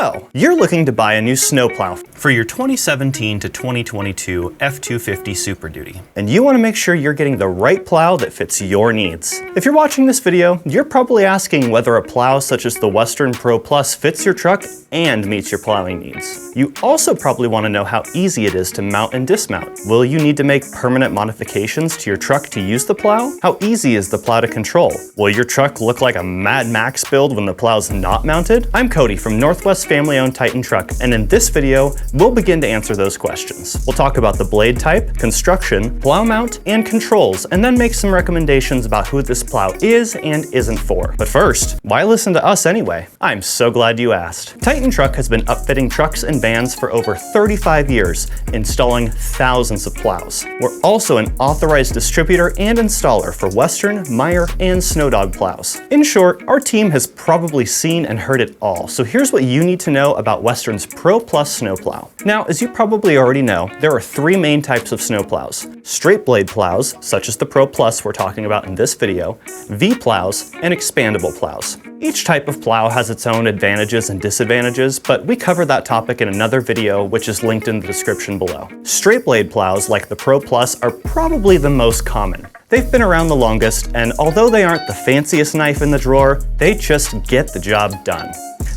So, you're looking to buy a new snowplow for your 2017 to 2022 F250 Super Duty. And you want to make sure you're getting the right plow that fits your needs. If you're watching this video, you're probably asking whether a plow such as the Western Pro Plus fits your truck and meets your plowing needs. You also probably want to know how easy it is to mount and dismount. Will you need to make permanent modifications to your truck to use the plow? How easy is the plow to control? Will your truck look like a Mad Max build when the plow's not mounted? I'm Cody from Northwest family-owned Titan Truck, and in this video, we'll begin to answer those questions. We'll talk about the blade type, construction, plow mount, and controls, and then make some recommendations about who this plow is and isn't for. But first, why listen to us anyway? I'm so glad you asked. Titan Truck has been upfitting trucks and vans for over 35 years, installing thousands of plows. We're also an authorized distributor and installer for Western, Meyer, and SnowDogg plows. In short, our team has probably seen and heard it all, so here's what you need to know about Western's Pro Plus Snowplow. Now, as you probably already know, there are three main types of snowplows: straight blade plows, such as the Pro Plus we're talking about in this video, V plows, and expandable plows. Each type of plow has its own advantages and disadvantages, but we cover that topic in another video, which is linked in the description below. Straight blade plows, like the Pro Plus, are probably the most common. They've been around the longest, and although they aren't the fanciest knife in the drawer, they just get the job done.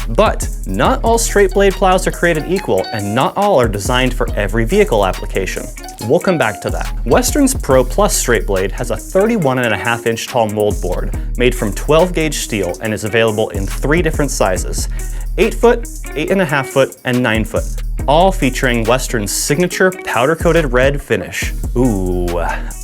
But not all straight blade plows are created equal, and not all are designed for every vehicle application. We'll come back to that. Western's Pro Plus straight blade has a 31.5 inch tall mold board made from 12 gauge steel and is available in three different sizes: 8 foot, 8.5 foot, and 9 foot, all featuring Western's signature powder-coated red finish. Ooh,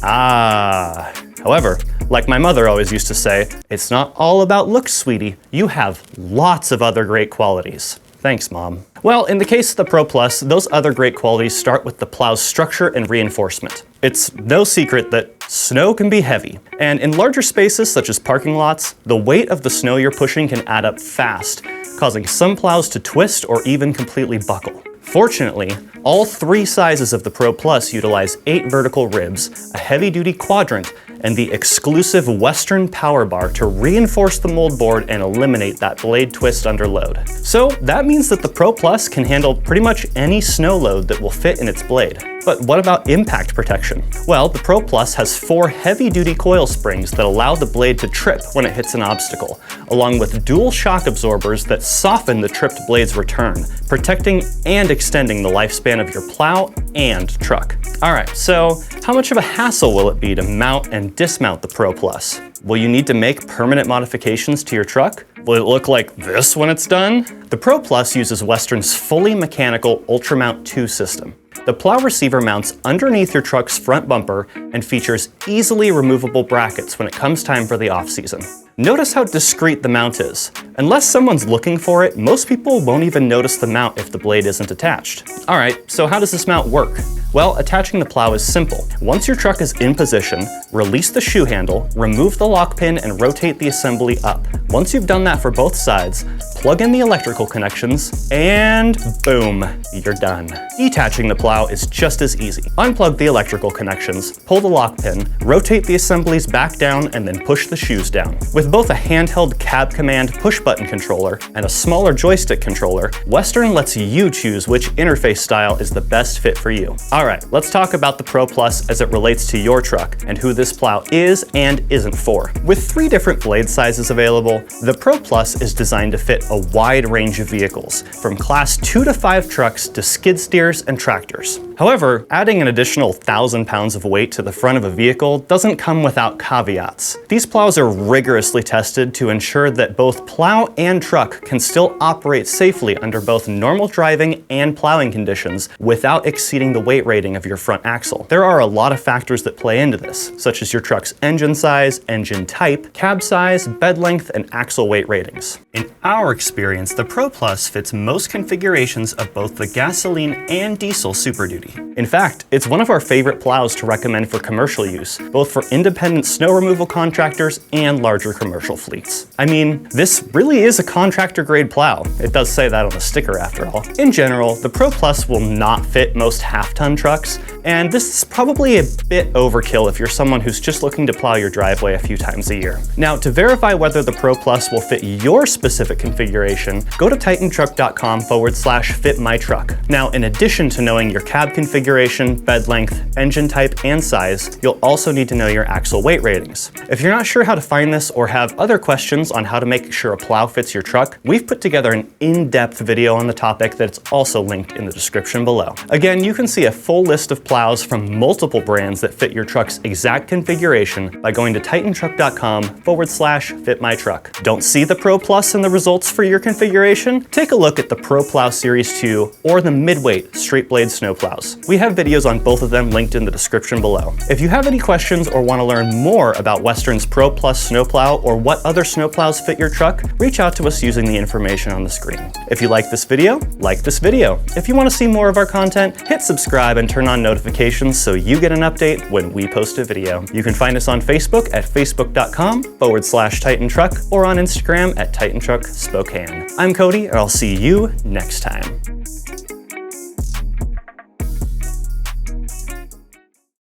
ah. However, like my mother always used to say, it's not all about looks, sweetie. You have lots of other great qualities. Thanks, Mom. Well, in the case of the Pro Plus, those other great qualities start with the plow's structure and reinforcement. It's no secret that snow can be heavy, and in larger spaces such as parking lots, the weight of the snow you're pushing can add up fast, causing some plows to twist or even completely buckle. Fortunately, all three sizes of the Pro Plus utilize 8 vertical ribs, a heavy-duty quadrant, and the exclusive Western power bar to reinforce the mold board and eliminate that blade twist under load. So that means that the Pro Plus can handle pretty much any snow load that will fit in its blade. But what about impact protection? Well, the Pro Plus has 4 heavy-duty coil springs that allow the blade to trip when it hits an obstacle, along with dual shock absorbers that soften the tripped blade's return, protecting and extending the lifespan of your plow and truck. All right, so how much of a hassle will it be to mount and dismount the Pro Plus? Will you need to make permanent modifications to your truck? Will it look like this when it's done? The Pro Plus uses Western's fully mechanical UltraMount 2 system. The plow receiver mounts underneath your truck's front bumper and features easily removable brackets when it comes time for the off-season. Notice how discreet the mount is. Unless someone's looking for it, most people won't even notice the mount if the blade isn't attached. All right, so how does this mount work? Well, attaching the plow is simple. Once your truck is in position, release the shoe handle, remove the lock pin, and rotate the assembly up. Once you've done that for both sides, plug in the electrical connections, and boom, you're done. Detaching the plow is just as easy. Unplug the electrical connections, pull the lock pin, rotate the assemblies back down, and then push the shoes down. With both a handheld cab command push-button controller and a smaller joystick controller, Western lets you choose which interface style is the best fit for you. All right, let's talk about the Pro Plus as it relates to your truck and who this plow is and isn't for. With 3 different blade sizes available, the Pro Plus is designed to fit a wide range of vehicles, from class 2 to 5 trucks to skid steers and tractors. However, adding an additional 1,000 pounds of weight to the front of a vehicle doesn't come without caveats. These plows are rigorously tested to ensure that both plow and truck can still operate safely under both normal driving and plowing conditions without exceeding the weight rating of your front axle. There are a lot of factors that play into this, such as your truck's engine size, engine type, cab size, bed length, and axle weight ratings. In our experience, the Pro Plus fits most configurations of both the gasoline and diesel Super Duty. In fact, it's one of our favorite plows to recommend for commercial use, both for independent snow removal contractors and larger commercial fleets. I mean, this really really is a contractor grade plow. It does say that on the sticker after all. In general, the Pro Plus will not fit most half-ton trucks, and this is probably a bit overkill if you're someone who's just looking to plow your driveway a few times a year. Now, to verify whether the Pro Plus will fit your specific configuration, go to titantruck.com/fitmytruck. Now, in addition to knowing your cab configuration, bed length, engine type, and size, you'll also need to know your axle weight ratings. If you're not sure how to find this or have other questions on how to make sure a plow fits your truck, we've put together an in-depth video on the topic that's also linked in the description below. Again, you can see a full list of plows from multiple brands that fit your truck's exact configuration by going to titantruck.com/fitmytruck. Don't see the Pro Plus in the results for your configuration? Take a look at the Pro Plow Series 2 or the mid-weight straight blade snowplows. We have videos on both of them linked in the description below. If you have any questions or want to learn more about Western's Pro Plus Snowplow or what other snowplows fit your truck, reach out to us using the information on the screen. If you like this video, like this video. If you want to see more of our content, hit subscribe and turn on notifications so you get an update when we post a video. You can find us on Facebook at facebook.com/TitanTruck or on Instagram at TitanTruck Spokane. I'm Cody, and I'll see you next time.